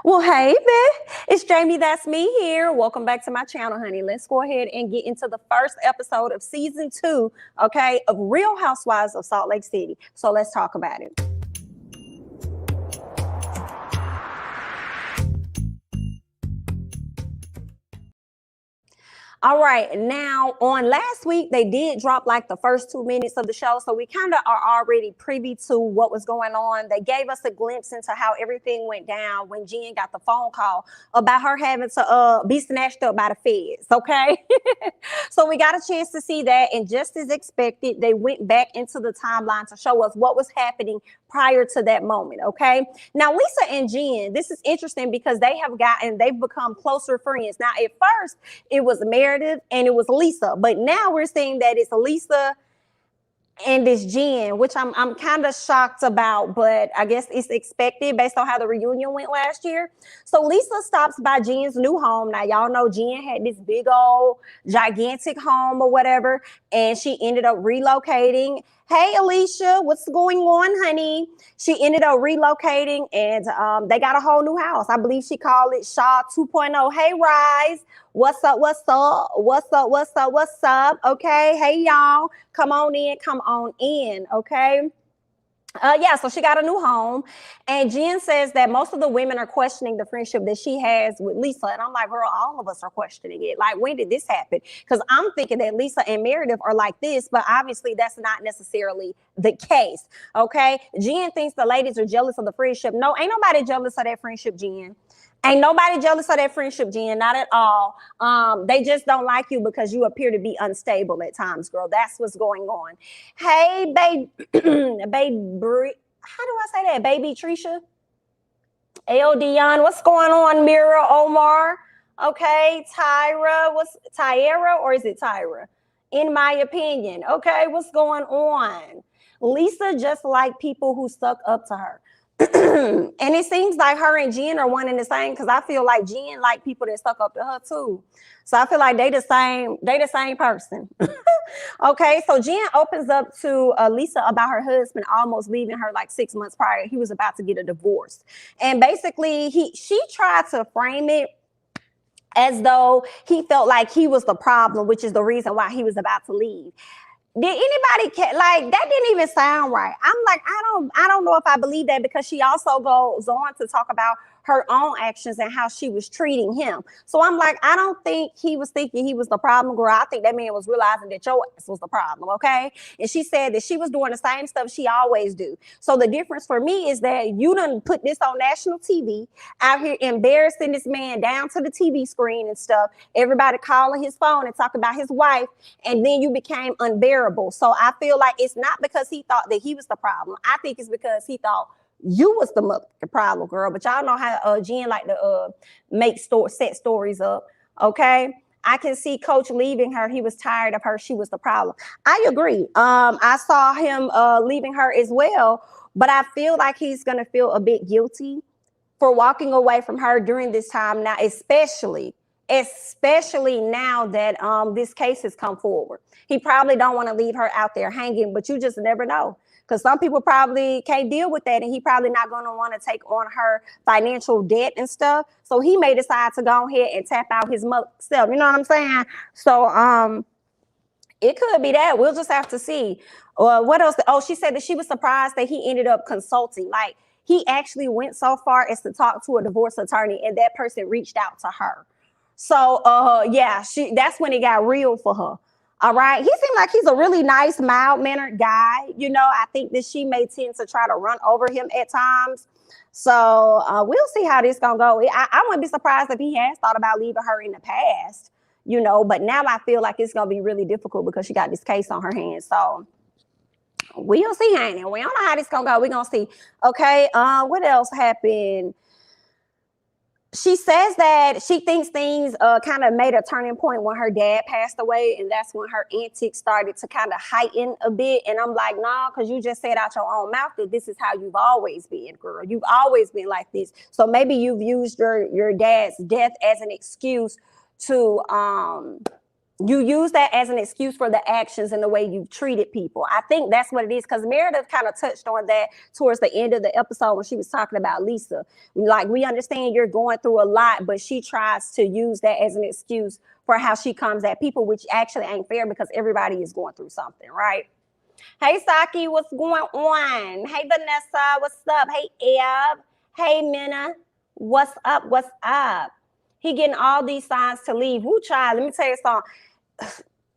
Well, hey, babe. It's Jamithatsme here. Welcome back to my channel, honey. Let's go ahead and get into the first episode of season 2, okay, of Real Housewives of Salt Lake City. So let's talk about it. All right, now on last week, they did drop like the first 2 minutes of the show. So we kind of are already privy to what was going on. They gave us a glimpse into how everything went down when Jen got the phone call about her having to be snatched up by the feds, okay? So we got a chance to see that. And just as expected, they went back into the timeline to show us what was happening prior to that moment, okay? Now, Lisa and Jen, this is interesting because they've become closer friends. Now, at first, it was Meredith and it was Lisa, but now we're seeing that it's Lisa and it's Jen, which I'm kind of shocked about, but I guess it's expected based on how the reunion went last year. So Lisa stops by Jen's new home. Now, y'all know Jen had this big old gigantic home or whatever, and she ended up relocating. Hey, Alicia, what's going on, honey? She ended up relocating and they got a whole new house. I believe she called it Shaw 2.0. Hey, Rise. What's up? What's up? What's up? What's up? What's up? Okay. Hey, y'all. Come on in. Come on in. Okay. Yeah, so she got a new home, and Jen says that most of the women are questioning the friendship that she has with Lisa. And I'm like, girl, all of us are questioning it. Like, when did this happen? Because I'm thinking that Lisa and Meredith are like this, but obviously that's not necessarily the case. Okay, Jen thinks the ladies are jealous of the friendship. No, ain't nobody jealous of that friendship, Jen. Ain't nobody jealous of that friendship, Jen, not at all. They just don't like you because you appear to be unstable at times, girl. That's what's going on. Hey, babe, how do I say that? Baby Trisha? L. Dion, what's going on, Mira, Omar? Okay, Tyra, what's Tyra or is it Tyra? In my opinion, okay, what's going on? Lisa just like people who suck up to her. And it seems like her and Jen are one and the same, because I feel like Jen like people that stuck up to her too. So I feel like they the same person. Okay, so Jen opens up to Lisa about her husband almost leaving her like 6 months prior. He was about to get a divorce, and basically she tried to frame it as though he felt like he was the problem, which is the reason why he was about to leave. Did anybody like that? Didn't even sound right. I'm like, I don't know if I believe that, because she also goes on to talk about her own actions and how she was treating him. So I'm like, I don't think he was thinking he was the problem, girl. I think that man was realizing that your ass was the problem, okay? And she said that she was doing the same stuff she always do. So the difference for me is that you done put this on national TV, out here embarrassing this man down to the TV screen and stuff. Everybody calling his phone and talking about his wife, and then you became unbearable. So I feel like it's not because he thought that he was the problem. I think it's because he thought you was the problem, girl. But y'all know how Jen like to set stories up, okay? I can see Coach leaving her. He was tired of her. She was the problem. I agree. I saw him leaving her as well, but I feel like he's going to feel a bit guilty for walking away from her during this time now, especially now that this case has come forward. He probably don't want to leave her out there hanging, but you just never know. Because some people probably can't deal with that, and he probably not going to want to take on her financial debt and stuff. So he may decide to go ahead and tap out his mother self. You know what I'm saying? So it could be that. We'll just have to see. What else? Oh, she said that she was surprised that he ended up consulting. Like, he actually went so far as to talk to a divorce attorney, and that person reached out to her. So yeah, that's when it got real for her. All right. He seemed like he's a really nice, mild-mannered guy. You know, I think that she may tend to try to run over him at times. So we'll see how this gonna go. I wouldn't be surprised if he has thought about leaving her in the past, you know, but now I feel like it's gonna be really difficult because she got this case on her hands. So we'll see, honey. We don't know how this gonna go. We're gonna see. Okay. What else happened? She says that she thinks things kind of made a turning point when her dad passed away, and that's when her antics started to kind of heighten a bit. And I'm like, nah, because you just said out your own mouth that this is how you've always been, girl. You've always been like this. So maybe you've used your dad's death as an excuse to You use that as an excuse for the actions and the way you've treated people. I think that's what it is, because Meredith kind of touched on that towards the end of the episode when she was talking about Lisa. Like, we understand you're going through a lot, but she tries to use that as an excuse for how she comes at people, which actually ain't fair because everybody is going through something, right? Hey, Saki, what's going on? Hey, Vanessa, what's up? Hey, Eb. Hey, Minna, what's up? What's up? He getting all these signs to leave. Woo, child, let me tell you something.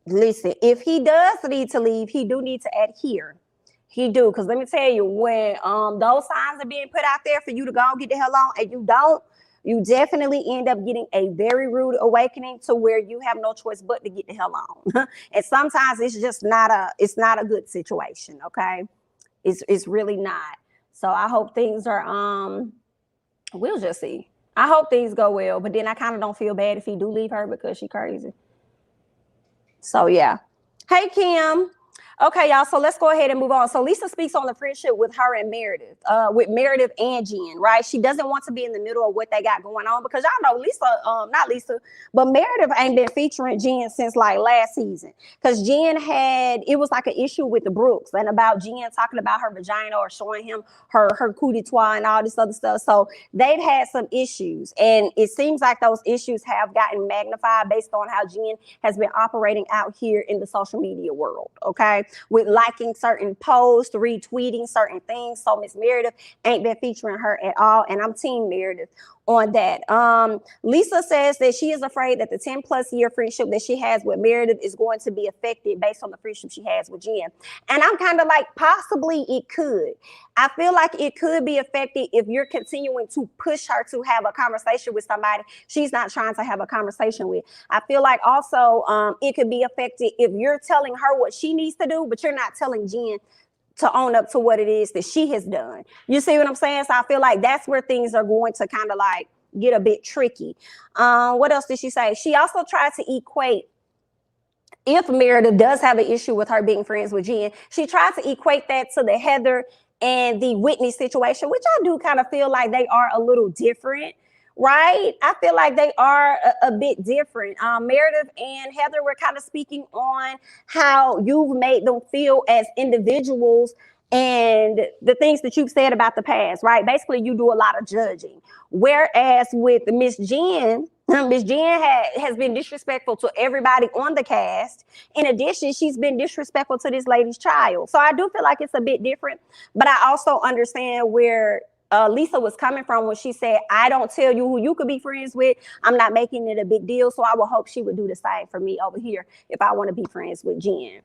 Listen, if he does need to leave, he do need to adhere. He do, because let me tell you, when those signs are being put out there for you to go and get the hell on, and you don't, you definitely end up getting a very rude awakening to where you have no choice but to get the hell on. And sometimes it's just not a good situation. Okay, it's really not. So I hope things are we'll just see. I hope things go well, but then I kind of don't feel bad if he do leave her because she crazy. So yeah. Hey, Kim. Okay, y'all, so let's go ahead and move on. So Lisa speaks on the friendship with her and Meredith, with Meredith and Jen, right? She doesn't want to be in the middle of what they got going on because y'all know Lisa, not Lisa, but Meredith ain't been featuring Jen since like last season, because Jen it was like an issue with the Brooks and about Jen talking about her vagina or showing him her cootie toy and all this other stuff. So they've had some issues, and it seems like those issues have gotten magnified based on how Jen has been operating out here in the social media world, okay? With liking certain posts, retweeting certain things. So Miss Meredith ain't been featuring her at all, and I'm team Meredith on that. Lisa says that she is afraid that the 10+ year friendship that she has with Meredith is going to be affected based on the friendship she has with Jen. And I'm kind of like, possibly it could. I feel like it could be affected if you're continuing to push her to have a conversation with somebody she's not trying to have a conversation with. I feel like also it could be affected if you're telling her what she needs to do, but you're not telling Jen to own up to what it is that she has done. You see what I'm saying? So I feel like that's where things are going to kind of like get a bit tricky. What else did she say? She also tried to equate, if Meredith does have an issue with her being friends with Jen, she tried to equate that to the Heather and the Whitney situation, which I do kind of feel like they are a little different. Right? I feel like they are a bit different. Meredith and Heather were kind of speaking on how you've made them feel as individuals and the things that you've said about the past, right? Basically, you do a lot of judging. Whereas with Miss Jen, Miss Jen has been disrespectful to everybody on the cast. In addition, she's been disrespectful to this lady's child. So I do feel like it's a bit different, but I also understand where Lisa was coming from when she said, I don't tell you who you could be friends with. I'm not making it a big deal. So I would hope she would do the same for me over here if I want to be friends with Jen.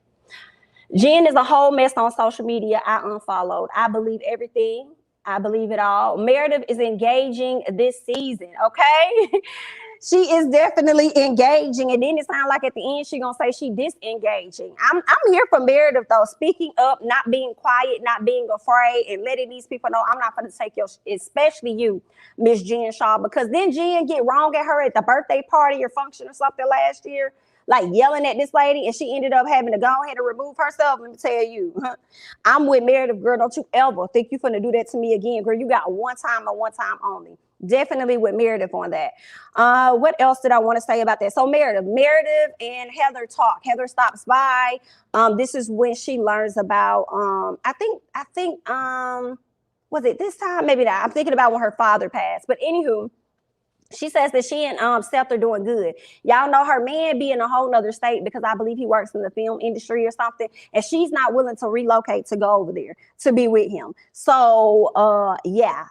Jen is a whole mess on social media. I unfollowed. I believe everything. I believe it all. Meredith is engaging this season, okay? She is definitely engaging, and then it sounds like at the end she gonna say she disengaging. I'm here for Meredith though, speaking up, not being quiet, not being afraid, and letting these people know I'm not gonna take your, especially you, Miss Jen Shaw, because then Jen get wrong at her at the birthday party or function or something last year, like yelling at this lady, and she ended up having to go ahead and remove herself. Let me tell you, I'm with Meredith, girl. Don't you ever think you're gonna do that to me again, girl. You got one time and one time only. Definitely with Meredith on that. What else did I want to say about that? So Meredith and Heather talk. Heather stops by. This is when she learns about, I think, was it this time? Maybe not. I'm thinking about when her father passed. But anywho, she says that she and Seth are doing good. Y'all know her man be in a whole nother state because I believe he works in the film industry or something. And she's not willing to relocate to go over there to be with him. So, yeah.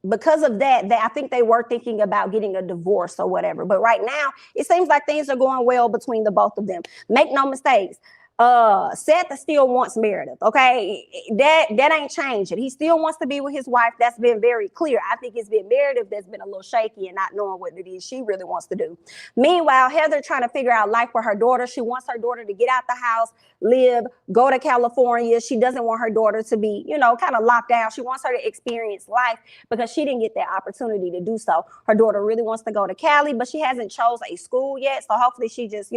Because of that, I think they were thinking about getting a divorce or whatever. But right now, it seems like things are going well between the both of them. Make no mistakes. Seth still wants Meredith, okay? That ain't changing. He still wants to be with his wife. That's been very clear. I think it's been Meredith that's been a little shaky and not knowing what it is she really wants to do. Meanwhile, Heather trying to figure out life for her daughter. She wants her daughter to get out the house, live, go to California. She doesn't want her daughter to be, kind of locked down. She wants her to experience life because she didn't get that opportunity to do so. Her daughter really wants to go to Cali, but she hasn't chose a school yet. So hopefully she just,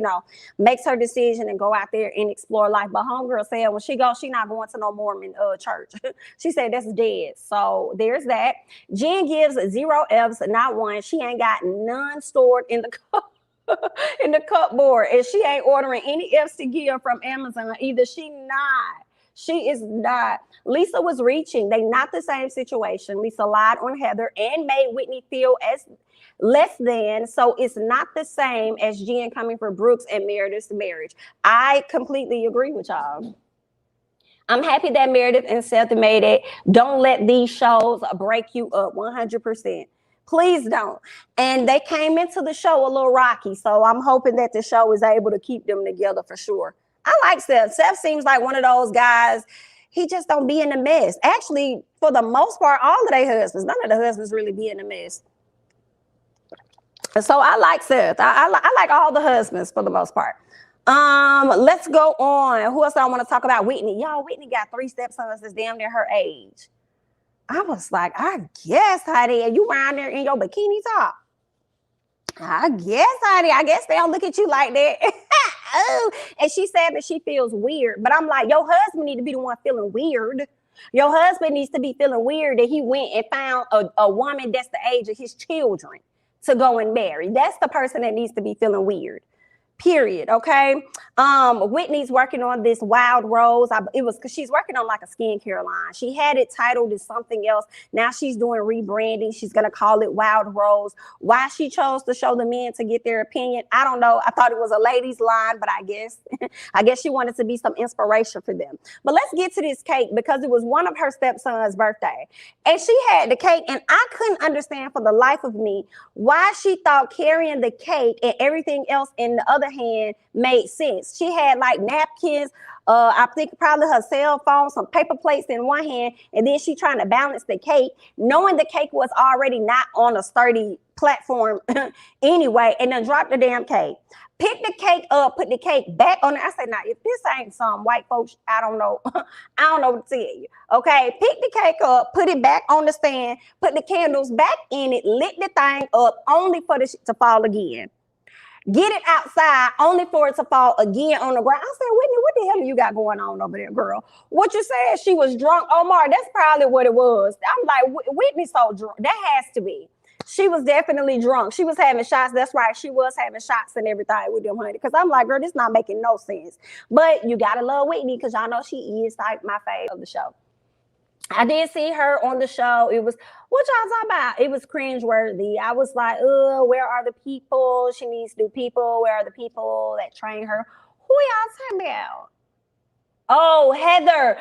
makes her decision and go out there and explore life. But homegirl said when she goes, she not going to no Mormon church. She said that's dead. So there's that. Jen gives 0 Fs, not 1. She ain't got none stored in the car. in the cupboard, and she ain't ordering any FC gear from Amazon either. She is not. Lisa was reaching. They not the same situation. Lisa lied on Heather and made Whitney feel as less than. So it's not the same as Jen coming for Brooks and Meredith's marriage. I completely agree with y'all. I'm happy that Meredith and Seth made it. Don't let these shows break you up 100%. Please don't. And they came into the show a little rocky. So I'm hoping that the show is able to keep them together for sure. I like Seth. Seth seems like one of those guys. He just don't be in a mess. Actually, for the most part, all of their husbands, none of the husbands really be in a mess. So I like Seth. I like all the husbands for the most part. Let's go on. Who else do I want to talk about? Whitney. Y'all, Whitney got 3 stepsons that's damn near her age. I was like, I guess, honey, and you around there in your bikini top. I guess, honey, I guess they don't look at you like that. Oh, and she said that she feels weird, but I'm like, your husband need to be the one feeling weird. Your husband needs to be feeling weird that he went and found a woman that's the age of his children to go and marry. That's the person that needs to be feeling weird. Period. Okay. Whitney's working on this Wild Rose. It was because she's working on like a skincare line. She had it titled as something else. Now she's doing rebranding. She's gonna call it Wild Rose. Why she chose to show the men to get their opinion, I don't know. I thought it was a ladies' line, but I guess she wanted to be some inspiration for them. But let's get to this cake because it was one of her stepson's birthday, and she had the cake, and I couldn't understand for the life of me why she thought carrying the cake and everything else in the other hand made sense. She had like napkins, I think probably her cell phone, some paper plates in one hand, and then she trying to balance the cake, knowing the cake was already not on a sturdy platform anyway, and then dropped the damn cake. Pick the cake up, put the cake back on it. I said, now, if this ain't some white folks, I don't know. I don't know what to tell you. Okay, pick the cake up, put it back on the stand, put the candles back in it, lit the thing up, only for the shit to fall again. Get it outside, only for it to fall again on the ground. I said, Whitney, what the hell you got going on over there, girl? What you said? She was drunk? Omar, that's probably what it was. I'm like, Whitney's so drunk. That has to be. She was definitely drunk. She was having shots. That's right. She was having shots and everything with them, honey. Because I'm like, girl, this not making no sense. But you got to love Whitney because y'all know she is like my fave of the show. I did see her on the show. It was, what y'all talking about? It was cringeworthy. I was like, where are the people? She needs new people. Where are the people that train her? Who y'all talking about? Oh, Heather.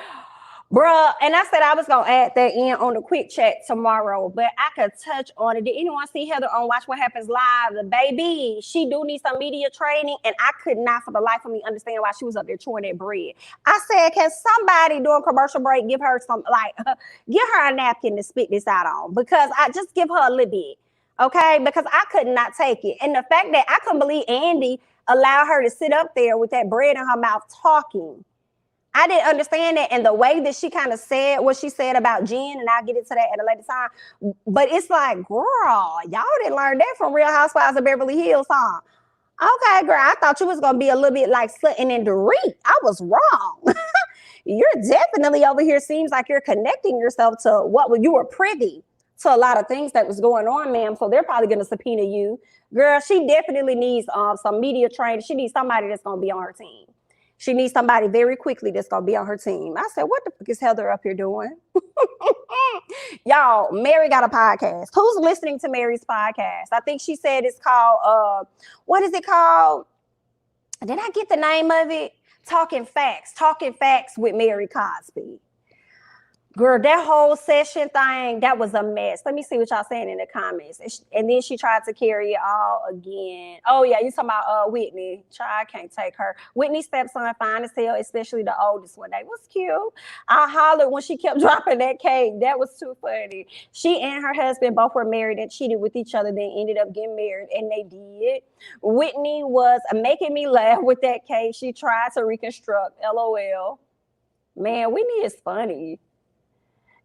Bruh, and I said I was going to add that in on the quick chat tomorrow, but I could touch on it. Did anyone see Heather on Watch What Happens Live? The baby, she do need some media training, and I could not for the life of me understand why she was up there chewing that bread. I said, can somebody during commercial break give her some, give her a napkin to spit this out on? Because I just give her a little bit, okay? Because I could not take it. And the fact that I couldn't believe Andy allowed her to sit up there with that bread in her mouth talking. I didn't understand that, and the way that she kind of said what she said about Jen, and I'll get into that at a later time. But it's like, girl, y'all didn't learn that from Real Housewives of Beverly Hills, huh? Okay, girl, I thought you was gonna be a little bit like Sutton and Dorit. I was wrong. You're definitely over here. Seems like you're connecting yourself to what you were privy to a lot of things that was going on, ma'am. So they're probably gonna subpoena you, girl. She definitely needs some media training. She needs somebody that's gonna be on her team. She needs somebody very quickly that's going to be on her team. I said, what the fuck is Heather up here doing? Y'all, Mary got a podcast. Who's listening to Mary's podcast? I think she said it's called, what is it called? Did I get the name of it? Talking Facts with Mary Cosby. Girl, that whole session thing, that was a mess. Let me see what y'all saying in the comments. And then she tried to carry it all again. Oh, yeah, you talking about Whitney. Child, I can't take her. Whitney's stepson, fine as hell, especially the oldest one. They was cute. I hollered when she kept dropping that cake. That was too funny. She and her husband both were married and cheated with each other, then ended up getting married, and they did. Whitney was making me laugh with that cake. She tried to reconstruct, LOL. Man, Whitney is funny.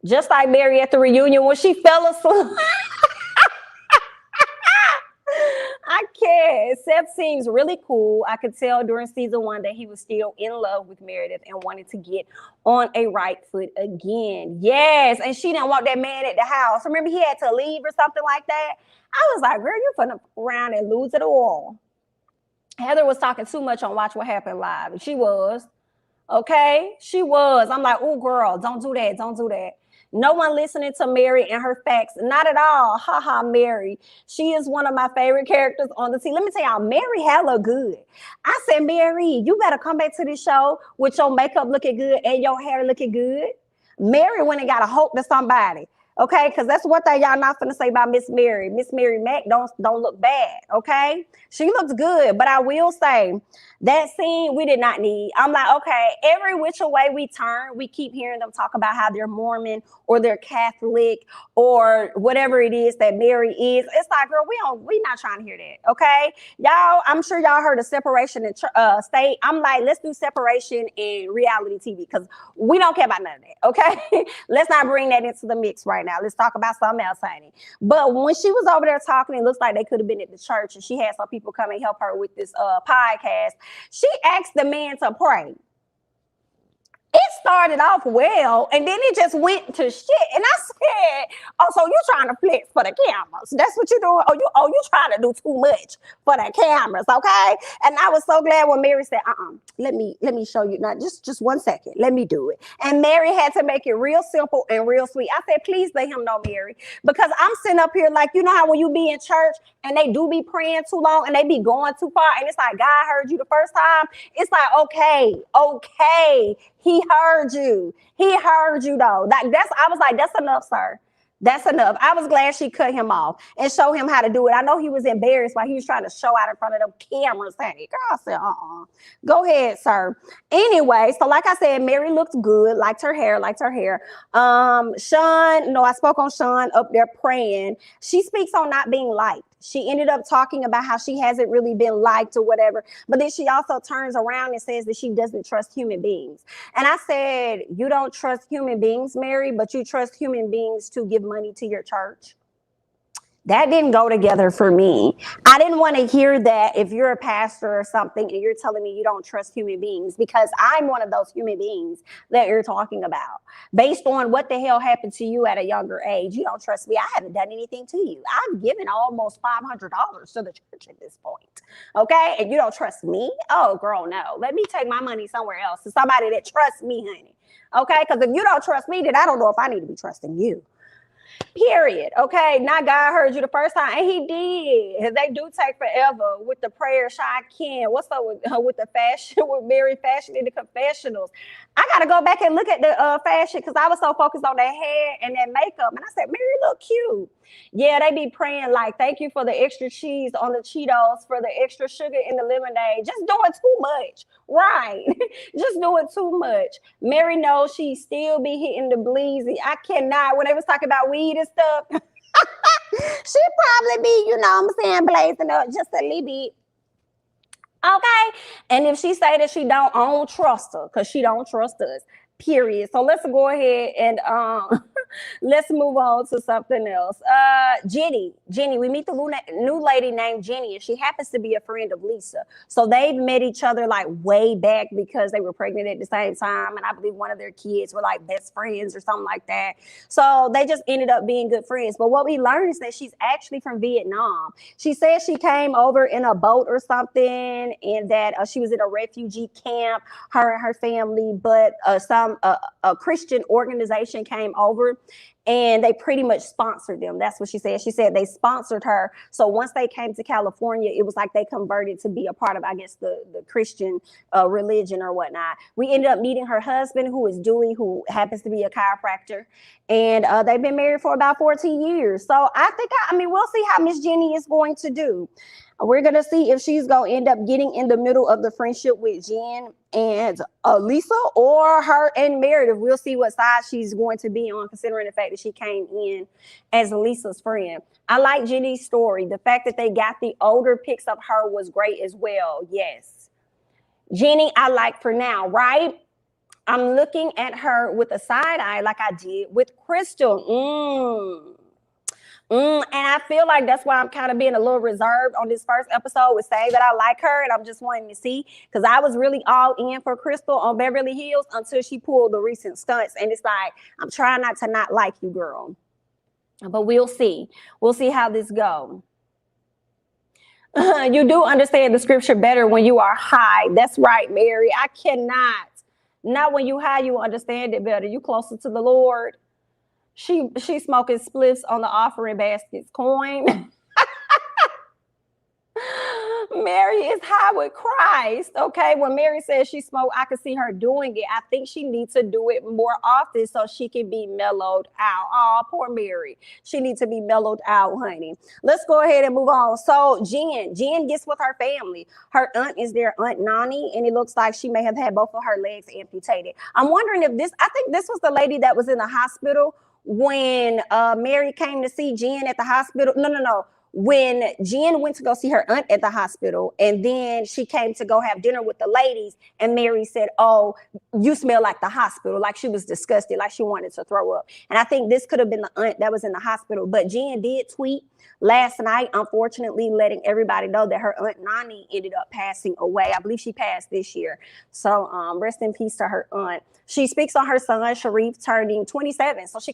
Just like Mary at the reunion when she fell asleep. I can't. Seth seems really cool. I could tell during season 1 that he was still in love with Meredith and wanted to get on a right foot again. Yes, and she didn't want that man at the house. Remember he had to leave or something like that? I was like, girl, you're gonna fuck around and lose it all. Heather was talking too much on Watch What Happened Live. And she was. Okay? She was. I'm like, oh, girl, don't do that. Don't do that. No one listening to Mary and her facts. Not at all. Ha ha, Mary. She is one of my favorite characters on the team. Let me tell y'all, Mary hella good. I said, Mary, you better come back to this show with your makeup looking good and your hair looking good. Mary went and got a hope to somebody. Okay, because that's one thing y'all not finna say about Miss Mary. Miss Mary Mack don't look bad, okay? She looks good, but I will say that scene we did not need. I'm like, okay, every which way we turn, we keep hearing them talk about how they're Mormon or they're Catholic or whatever it is that Mary is. It's like, girl, we not trying to hear that, okay? Y'all, I'm sure y'all heard of separation in state. I'm like, let's do separation in reality TV because we don't care about none of that, okay? Let's not bring that into the mix right now. Let's talk about something else, honey. But when she was over there talking, it looks like they could have been at the church and she had some people come and help her with this podcast. She asked the man to pray. It started off well, and then it just went to shit. And I said, oh, so you trying to flex for the cameras. That's what you're doing. You trying to do too much for the cameras, okay? And I was so glad when Mary said, let me show you. Now, just 1 second. Let me do it. And Mary had to make it real simple and real sweet. I said, please let him know, Mary, because I'm sitting up here like, you know how when you be in church and they do be praying too long and they be going too far, and it's like, God heard you the first time. It's like, okay. He heard you. He heard you though. I was like, that's enough, sir. That's enough. I was glad she cut him off and show him how to do it. I know he was embarrassed while he was trying to show out in front of them cameras. Hey, girl, I said, go ahead, sir. Anyway, so like I said, Mary looked good, liked her hair. Sean, I spoke on Sean up there praying. She speaks on not being liked. She ended up talking about how she hasn't really been liked or whatever, but then she also turns around and says that she doesn't trust human beings. And I said, you don't trust human beings, Mary, but you trust human beings to give money to your church? That didn't go together for me. I didn't want to hear that if you're a pastor or something and you're telling me you don't trust human beings, because I'm one of those human beings that you're talking about. Based on what the hell happened to you at a younger age, you don't trust me. I haven't done anything to you. I've given almost $500 to the church at this point. Okay? And you don't trust me? Oh, girl, no. Let me take my money somewhere else to somebody that trusts me, honey. Okay? Because if you don't trust me, then I don't know if I need to be trusting you. Period. Okay. Now God heard you the first time, and he did. They do take forever with the prayer. Shy Ken, what's up with the fashion, with Mary fashion in the confessionals? I gotta go back and look at the fashion because I was so focused on that hair and that makeup, and I said, Mary look cute. Yeah, they be praying like, thank you for the extra cheese on the Cheetos, for the extra sugar in the lemonade. Just doing too much, right? Just doing too much. Mary knows she still be hitting the bleezy. I cannot. When they was talking about weed and stuff, she probably be, you know what I'm saying, blazing up just a little bit. Okay, and if she say that she don't, I don't trust her because she don't trust us. Period. So let's go ahead and let's move on to something else. Jenny, we meet the new lady named Jenny, and she happens to be a friend of Lisa. So they've met each other like way back because they were pregnant at the same time, and I believe one of their kids were like best friends or something like that. So they just ended up being good friends. But what we learned is that she's actually from Vietnam. She said she came over in a boat or something, and that she was in a refugee camp, her and her family, but a Christian organization came over and they pretty much sponsored them. That's what she said. She said they sponsored her. So once they came to California, it was like they converted to be a part of, I guess, the Christian religion or whatnot. We ended up meeting her husband, who is Dewey, who happens to be a chiropractor. And they've been married for about 14 years. So I think, we'll see how Miss Jenny is going to do. We're going to see if she's going to end up getting in the middle of the friendship with Jen and Lisa, or her and Meredith. We'll see what side she's going to be on, considering the fact that she came in as Lisa's friend. I like Jenny's story. The fact that they got the older pics of her was great as well. Yes. Jenny, I like for now, right? I'm looking at her with a side eye like I did with Crystal. And I feel like that's why I'm kind of being a little reserved on this first episode with saying that I like her, and I'm just wanting to see, because I was really all in for Crystal on Beverly Hills until she pulled the recent stunts, and it's like, I'm trying not to not like you, girl. But we'll see. We'll see how this goes. You do understand the scripture better when you are high. That's right, Mary. I cannot. Not when you high, you understand it better. You closer to the Lord. She smoking spliffs on the offering baskets. Coin. Mary is high with Christ. Okay, when Mary says she smoked, I could see her doing it. I think she needs to do it more often so she can be mellowed out. Oh, poor Mary. She needs to be mellowed out, honey. Let's go ahead and move on. So Jen gets with her family. Her aunt is there, Aunt Nene, and it looks like she may have had both of her legs amputated. I'm wondering if I think this was the lady that was in the hospital when Mary came to see Jen at the hospital. No. When Jen went to go see her aunt at the hospital, and then she came to go have dinner with the ladies, and Mary said, "Oh, you smell like the hospital," like she was disgusted, like she wanted to throw up. And I think this could have been the aunt that was in the hospital. But Jen did tweet last night, unfortunately, letting everybody know that her aunt Nene ended up passing away. I believe she passed this year. So rest in peace to her aunt. She speaks on her son, Sharif, turning 27. So she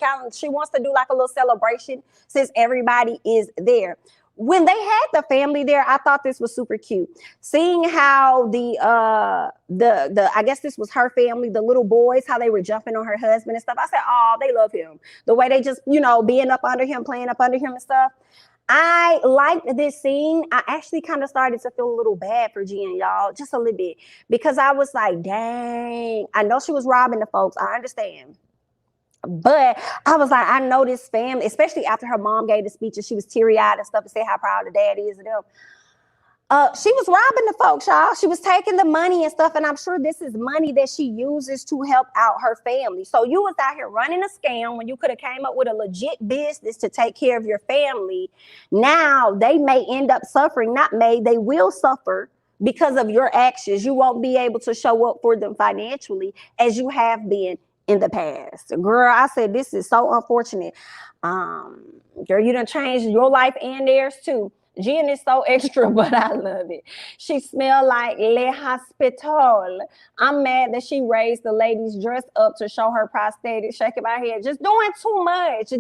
wants to do like a little celebration since everybody is there. When they had the family there, I thought this was super cute. Seeing how the I guess this was her family, the little boys, how they were jumping on her husband and stuff. I said, oh, they love him. The way they just, being up under him, playing up under him and stuff. I liked this scene. I actually kind of started to feel a little bad for Jen, y'all, just a little bit, because I was like, dang, I know she was robbing the folks. I understand. But I was like, I know this family, especially after her mom gave the speech and she was teary-eyed and stuff and said how proud the dad is of them. She was robbing the folks, y'all. She was taking the money and stuff, and I'm sure this is money that she uses to help out her family. So you was out here running a scam when you could have came up with a legit business to take care of your family. Now they may end up suffering, they will suffer because of your actions. You won't be able to show up for them financially as you have been in the past. Girl, I said, this is so unfortunate. Girl, you done changed your life and theirs too. Jen is so extra, but I love it. She smelled like Le Hospital. I'm mad that she raised the ladies dressed up to show her prosthetic, shaking my head. Just doing too much.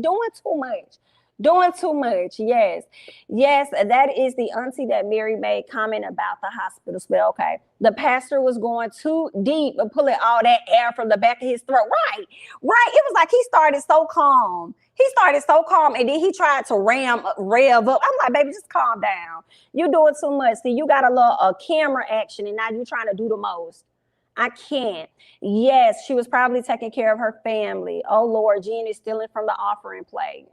Doing too much. Yes, that is the auntie that Mary made comment about the hospital smell. Okay, the pastor was going too deep and pulling all that air from the back of his throat. Right. It was like he started so calm, and then he tried to rev up. I'm like, baby, just calm down. You're doing too much. See, you got a camera action, and now you're trying to do the most. I can't. Yes, she was probably taking care of her family. Oh Lord, Jen is stealing from the offering plate.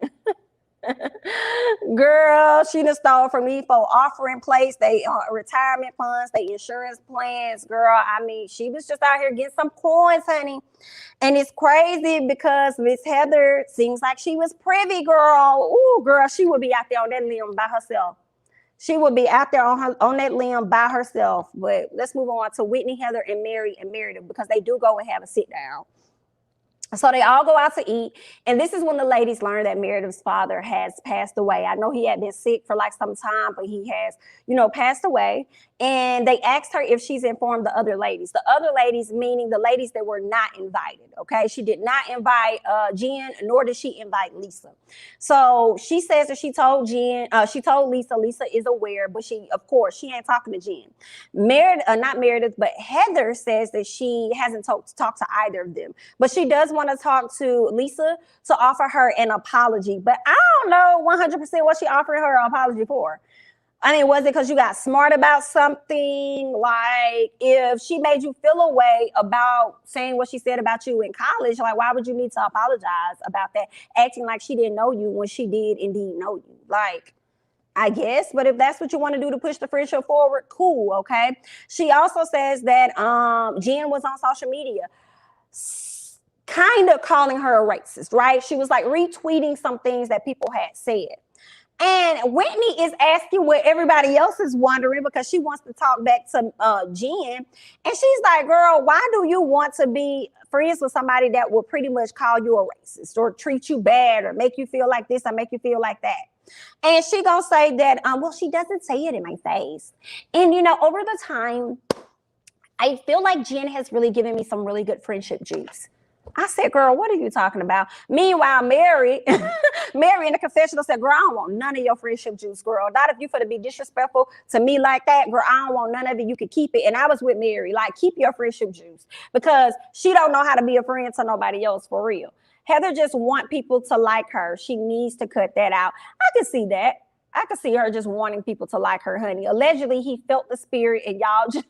Girl, she done stole from me for offering place, they retirement funds, they insurance plans. Girl, I mean, she was just out here getting some coins, honey. And it's crazy because Miss Heather seems like she was privy, girl. Ooh, girl, she would be out there on that limb by herself. She would be out there on that limb by herself. But let's move on to Whitney, Heather, and Mary and Meredith, because they do go and have a sit down. So they all go out to eat. And this is when the ladies learn that Meredith's father has passed away. I know he had been sick for like some time, but he has, passed away. And they asked her if she's informed the other ladies. The other ladies, meaning the ladies that were not invited, okay? She did not invite Jen, nor did she invite Lisa. So she says that she told Lisa. Lisa is aware, but of course, she ain't talking to Jen. Not Meredith, but Heather says that she hasn't talked to either of them. But she does want to talk to Lisa to offer her an apology. But I don't know 100% what she offered her an apology for. I mean, was it because you got smart about something? Like, if she made you feel a way about saying what she said about you in college, like, why would you need to apologize about that? Acting like she didn't know you when she did indeed know you. Like, I guess, but if that's what you want to do to push the friendship forward, cool, okay? She also says that Jen was on social media kind of calling her a racist, right? She was like retweeting some things that people had said. And Whitney is asking what everybody else is wondering because she wants to talk back to Jen. And she's like, girl, why do you want to be friends with somebody that will pretty much call you a racist or treat you bad or make you feel like this or make you feel like that? And she gonna say that, well, she doesn't say it in my face. And, over the time, I feel like Jen has really given me some really good friendship juice. I said, girl, what are you talking about? Meanwhile, Mary in the confessional said, girl, I don't want none of your friendship juice, girl. Not if you for to be disrespectful to me like that, girl, I don't want none of it. You can keep it. And I was with Mary, like, keep your friendship juice, because she don't know how to be a friend to nobody else, for real. Heather just want people to like her. She needs to cut that out. I can see that. I could see her just wanting people to like her, honey. Allegedly, he felt the spirit, and y'all just...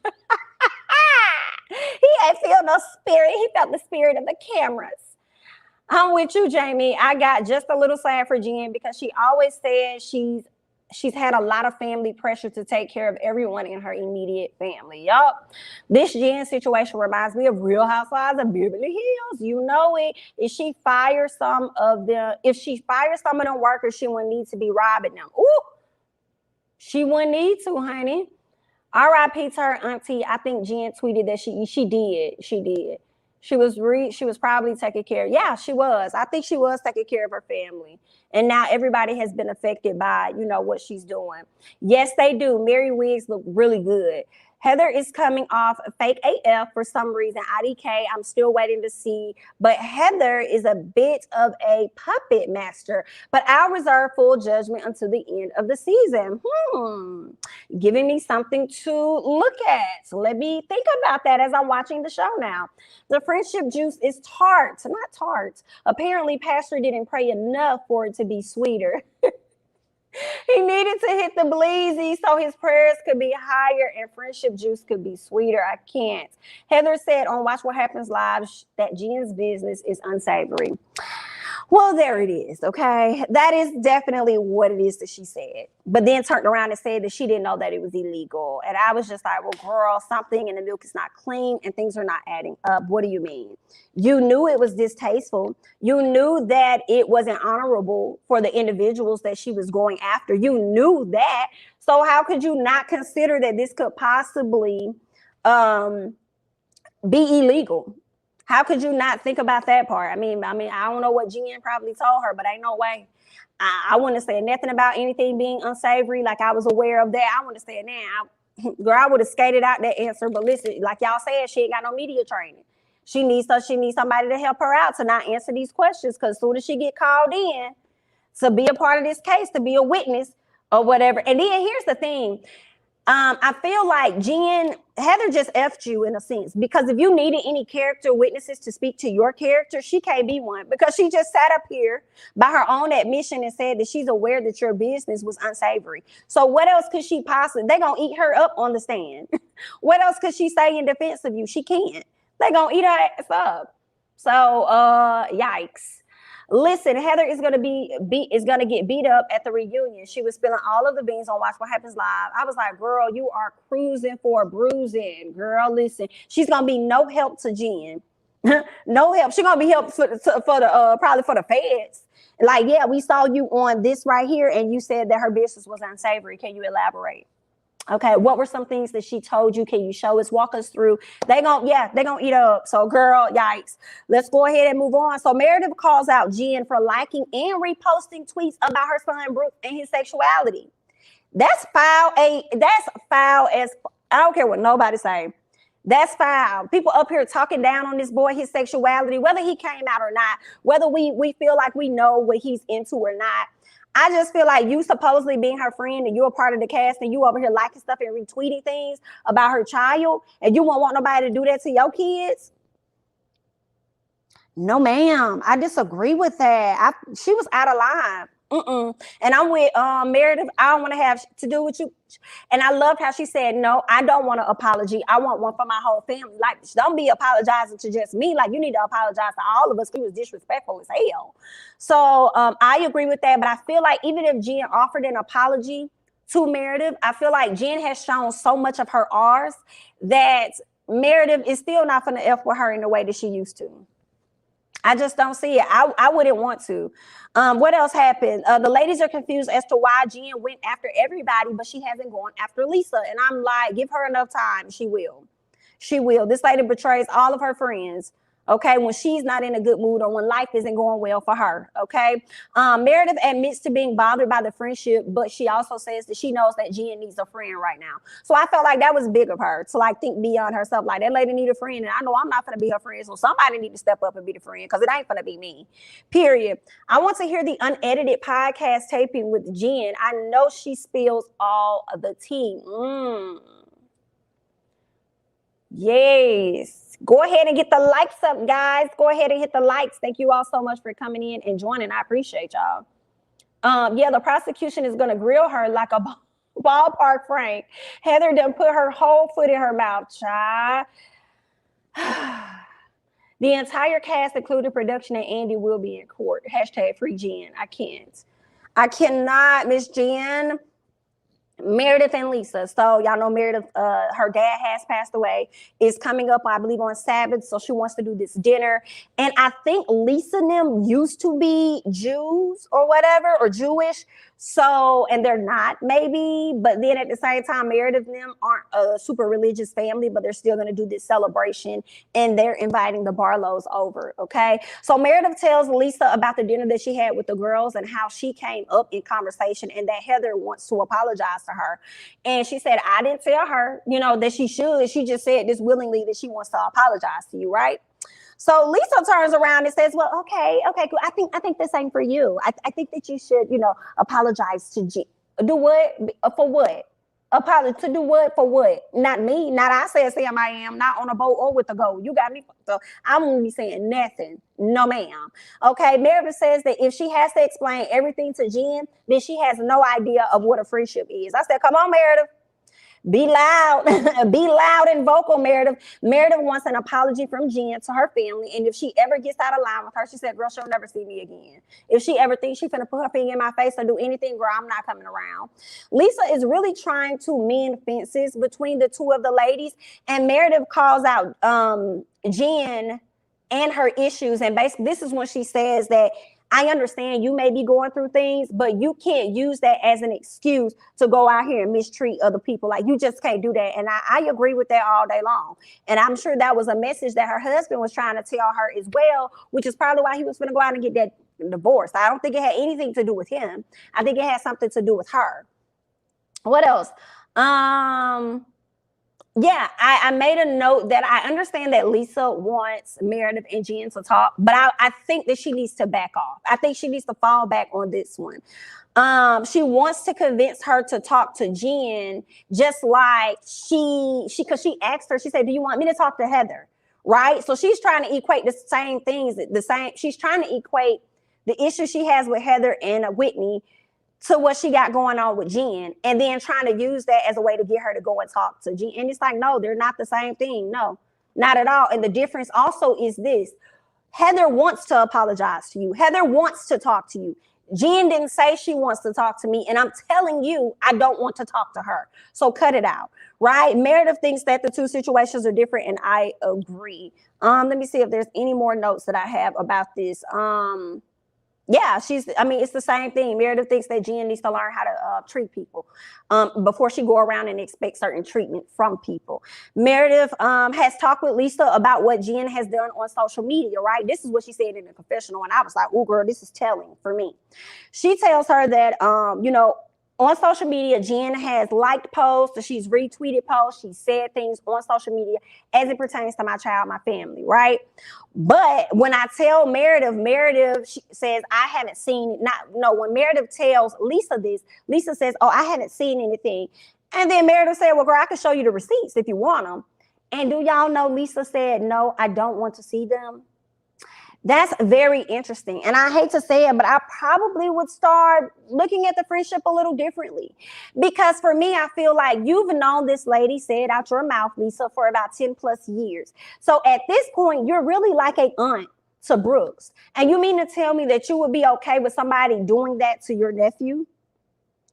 He ain't feel no spirit. He felt the spirit of the cameras. I'm with you, Jamie. I got just a little sad for Jen, because she always says she's had a lot of family pressure to take care of everyone in her immediate family. Yup. This Jen situation reminds me of Real Housewives of Beverly Hills. You know it. If she fires some of them workers, she wouldn't need to be robbing them. Ooh, she wouldn't need to, honey. R.I.P. to her auntie. I think Jen tweeted that she did. She was probably taking care. Yeah, she was. I think she was taking care of her family. And now everybody has been affected by, what she's doing. Yes, they do. Mary wigs look really good. Heather is coming off fake AF for some reason. IDK, I'm still waiting to see. But Heather is a bit of a puppet master. But I'll reserve full judgment until the end of the season. Giving me something to look at. So let me think about that as I'm watching the show now. The friendship juice is tart, not tart. Apparently, Pastor didn't pray enough for it to be sweeter. He needed to hit the bleezy so his prayers could be higher and friendship juice could be sweeter. I can't. Heather said on Watch What Happens Live that Jen's business is unsavory. Well, there it is, okay? That is definitely what it is that she said. But then turned around and said that she didn't know that it was illegal. And I was just like, well, girl, something in the milk is not clean and things are not adding up. What do you mean? You knew it was distasteful. You knew that it wasn't honorable for the individuals that she was going after. You knew that. So how could you not consider that this could possibly be illegal? How could you not think about that part? I mean, I don't know what Jen probably told her, but ain't no way. I wouldn't have said nothing about anything being unsavory. Like I was aware of that. I wouldn't have said, girl, I would have skated out that answer. But listen, like y'all said, she ain't got no media training. She needs somebody to help her out to not answer these questions. Because as soon as she get called in to be a part of this case, to be a witness or whatever. And then here's the thing. I feel like Heather just effed you in a sense, because if you needed any character witnesses to speak to your character, she can't be one, because she just sat up here by her own admission and said that she's aware that your business was unsavory. So what else could she possibly, they gonna eat her up on the stand. What else could she say in defense of you? She can't. They gonna eat her ass up. So, yikes. Listen, Heather is gonna get beat up at the reunion. She was spilling all of the beans on Watch What Happens Live. I was like, girl, you are cruising for a bruising. Girl, listen, she's gonna be no help to Jen. No help. She's gonna be help for the probably for the feds. Like, yeah, we saw you on this right here, and you said that her business was unsavory. Can you elaborate? Okay, what were some things that she told you? Can you show us, walk us through? They gonna eat up. So girl, yikes. Let's go ahead and move on. So Meredith calls out Jen for liking and reposting tweets about her son Brooke and his sexuality. That's foul. That's foul as, I don't care what nobody say. That's foul. People up here talking down on this boy, his sexuality, whether he came out or not, whether we feel like we know what he's into or not. I just feel like you supposedly being her friend and you're a part of the cast and you over here liking stuff and retweeting things about her child, and you won't want nobody to do that to your kids. No, ma'am. I disagree with that. She was out of line. And I'm with Meredith. I don't want to have to do with you. And I loved how she said, no, I don't want an apology. I want one for my whole family. Like, don't be apologizing to just me. Like, you need to apologize to all of us. He was disrespectful as hell. So I agree with that. But I feel like even if Jen offered an apology to Meredith, I feel like Jen has shown so much of her R's that Meredith is still not going to F with her in the way that she used to. I just don't see it. I wouldn't want to. What else happened? The ladies are confused as to why Jen went after everybody, but she hasn't gone after Lisa. And I'm like, give her enough time. She will. She will. This lady betrays all of her friends. okay, when she's not in a good mood or when life isn't going well for her, okay? Meredith admits to being bothered by the friendship, but she also says that she knows that Jen needs a friend right now. So I felt like that was big of her to like think beyond herself. Like, that lady need a friend, and I know I'm not gonna be her friend, so somebody need to step up and be the friend, because it ain't gonna be me, period. I want to hear the unedited podcast taping with Jen. I know she spills all of the tea. Yes. Go ahead and get the likes up, guys. Go ahead and hit the likes. Thank you all so much for coming in and joining. I appreciate y'all. Yeah, the prosecution is going to grill her like a ballpark Frank. Heather done put her whole foot in her mouth, child. The entire cast, including production and Andy, will be in court. Hashtag free Jen. I cannot, Miss Jen. Meredith and Lisa. So y'all know Meredith, her dad has passed away. It's coming up, I believe, on Sabbath. So she wants to do this dinner. And I think Lisa and them used to be Jews or whatever, or Jewish. So, and they're not, maybe. But then at the same time, Meredith and them aren't a super religious family, but they're still going to do this celebration. And they're inviting the Barlows over, okay? So Meredith tells Lisa about the dinner that she had with the girls and how she came up in conversation, and that Heather wants to apologize to her. And she said, I didn't tell her, you know, that she should. She just said this willingly that she wants to apologize to you, right? So Lisa turns around and says, well, okay, cool. I think this ain't for you. I think that you should, you know, apologize to G. Do what? For what? Apologize to do what? For what? Not me. Not I said Sam I am. Not on a boat or with a goat. You got me. So I'm going to be saying nothing. No, ma'am. Okay. Meredith says that if she has to explain everything to Jen, then she has no idea of what a friendship is. I said, come on, Meredith. Be loud. Be loud and vocal, Meredith. Meredith wants an apology from Jen to her family. And if she ever gets out of line with her, she said, girl, she'll never see me again. If she ever thinks she's going to put her finger in my face or do anything, girl, I'm not coming around. Lisa is really trying to mend fences between the two of the ladies. And Meredith calls out Jen and her issues. And basically, this is when she says that, I understand you may be going through things, but you can't use that as an excuse to go out here and mistreat other people. Like, you just can't do that. And I agree with that all day long. And I'm sure that was a message that her husband was trying to tell her as well, which is probably why he was going to go out and get that divorce. I don't think it had anything to do with him. I think it had something to do with her. What else? Yeah, I made a note that I understand that Lisa wants Meredith and Jen to talk, but I think that she needs to back off. I think she needs to fall back on this one. She wants to convince her to talk to Jen, just like because she asked her, she said, do you want me to talk to Heather? Right? So she's trying to equate the same things, she's trying to equate the issue she has with Heather and Whitney to what she got going on with Jen, and then trying to use that as a way to get her to go and talk to Jen. And it's like, no, they're not the same thing. No, not at all. And the difference also is this. Heather wants to apologize to you. Heather wants to talk to you. Jen didn't say she wants to talk to me, and I'm telling you, I don't want to talk to her. So cut it out, right? Meredith thinks that the two situations are different, and I agree. Let me see if there's any more notes that I have about this. Yeah, it's the same thing. Meredith thinks that Jen needs to learn how to treat people before she go around and expect certain treatment from people. Meredith has talked with Lisa about what Jen has done on social media, right? This is what she said in the confessional, and I was like, oh, girl, this is telling for me. She tells her that, on social media, Jen has liked posts, she's retweeted posts, she said things on social media as it pertains to my child, my family, right? But when I tell Meredith, she says, I haven't seen it. When Meredith tells Lisa this, Lisa says, oh, I haven't seen anything. And then Meredith said, well, girl, I can show you the receipts if you want them. And do y'all know Lisa said, no, I don't want to see them? That's very interesting. And I hate to say it, but I probably would start looking at the friendship a little differently. Because for me, I feel like you've known this lady, say it out your mouth, Lisa, for about 10 plus years. So at this point, you're really like an aunt to Brooks. And you mean to tell me that you would be okay with somebody doing that to your nephew?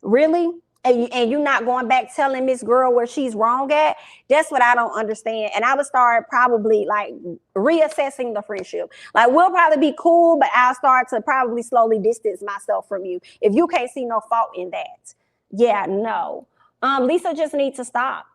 Really? And you're not going back telling Miss Girl where she's wrong at? That's what I don't understand. And I would start probably like reassessing the friendship. Like, we'll probably be cool, but I'll start to probably slowly distance myself from you if you can't see no fault in that. Yeah, no. Lisa just needs to stop.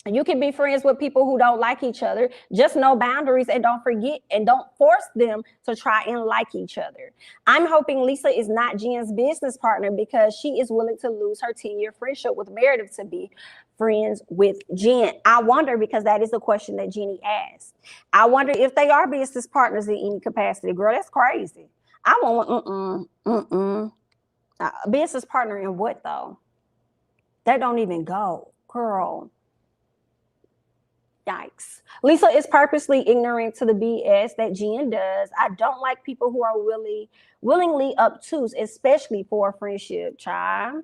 You can be friends with people who don't like each other. Just know boundaries and don't forget and don't force them to try and like each other. I'm hoping Lisa is not Jen's business partner because she is willing to lose her 10-year friendship with Meredith to be friends with Jen. I wonder, because that is a question that Jenny asked. I wonder if they are business partners in any capacity. Girl, that's crazy. I want business partner in what though? That don't even go, girl. Yikes. Lisa is purposely ignorant to the BS that Jen does. I don't like people who are willingly obtuse, especially for a friendship, child.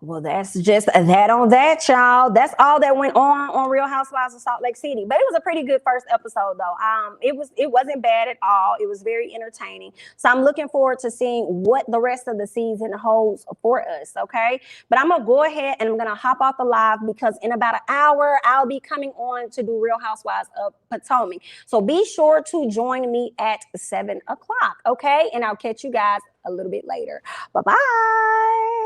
Well, that's just that on that, y'all. That's all that went on Real Housewives of Salt Lake City. But it was a pretty good first episode, though. It wasn't bad at all. It was very entertaining. So I'm looking forward to seeing what the rest of the season holds for us, okay? But I'm going to go ahead and I'm going to hop off the live because in about an hour, I'll be coming on to do Real Housewives of Potomac. So be sure to join me at 7 o'clock, okay? And I'll catch you guys a little bit later. Bye-bye.